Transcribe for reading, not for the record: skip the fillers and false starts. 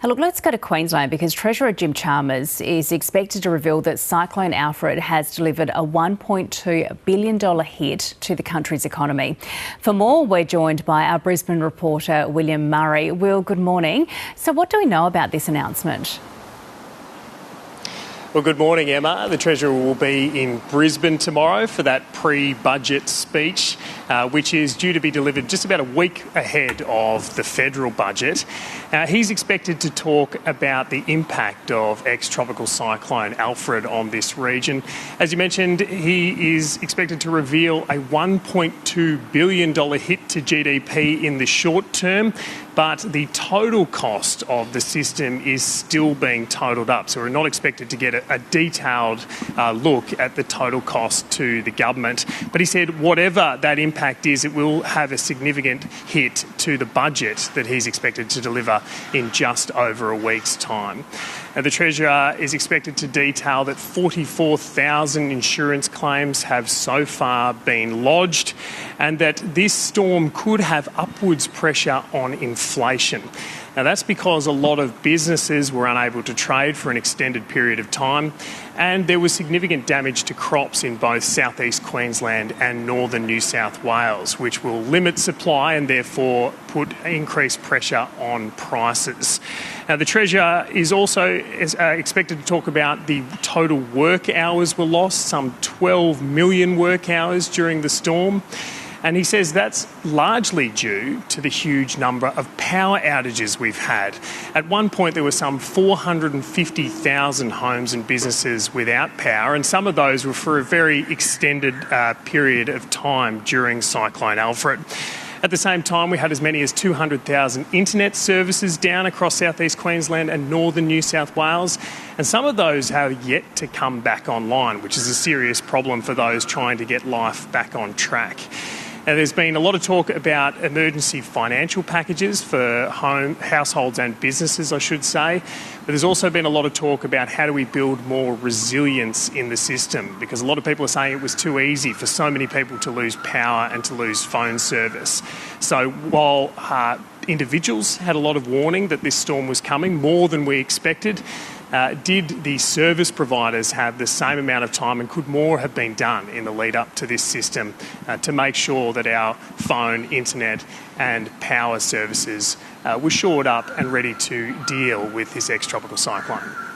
Look, let's go to Queensland because Treasurer Jim Chalmers is expected to reveal that Cyclone Alfred has delivered a $1.2 billion hit to the country's economy. For more, we're joined by our Brisbane reporter, William Murray. Will, good morning. So what do we know about this announcement? Well, good morning, Emma. The Treasurer will be in Brisbane tomorrow for that pre-budget speech, which is due to be delivered just about a week ahead of the federal budget. He's expected to talk about the impact of ex-tropical cyclone Alfred on this region. As you mentioned, he is expected to reveal a $1.2 billion hit to GDP in the short term, but the total cost of the system is still being totalled up. So we're not expected to get a detailed look at the total cost to the government. But he said whatever that impact is, it will have a significant hit to the budget that he's expected to deliver in just over a week's time. Now, the Treasurer is expected to detail that 44,000 insurance claims have so far been lodged and that this storm could have upwards pressure on inflation. Now, that's because a lot of businesses were unable to trade for an extended period of time, and there was significant damage to crops in both southeast Queensland and northern New South Wales, which will limit supply and therefore put increased pressure on prices. Now, the Treasurer is also expected to talk about the total work hours were lost, some 12 million work hours during the storm. And he says that's largely due to the huge number of power outages we've had. At one point, there were some 450,000 homes and businesses without power, and some of those were for a very extended period of time during Cyclone Alfred. At the same time, we had as many as 200,000 internet services down across southeast Queensland and northern New South Wales, and some of those have yet to come back online, which is a serious problem for those trying to get life back on track. Now, there's been a lot of talk about emergency financial packages for households and businesses, I should say. But there's also been a lot of talk about how do we build more resilience in the system, because a lot of people are saying it was too easy for so many people to lose power and to lose phone service. So while individuals had a lot of warning that this storm was coming, more than we expected, did the service providers have the same amount of time, and could more have been done in the lead up to this system to make sure that our phone, internet and power services were shored up and ready to deal with this ex-tropical cyclone?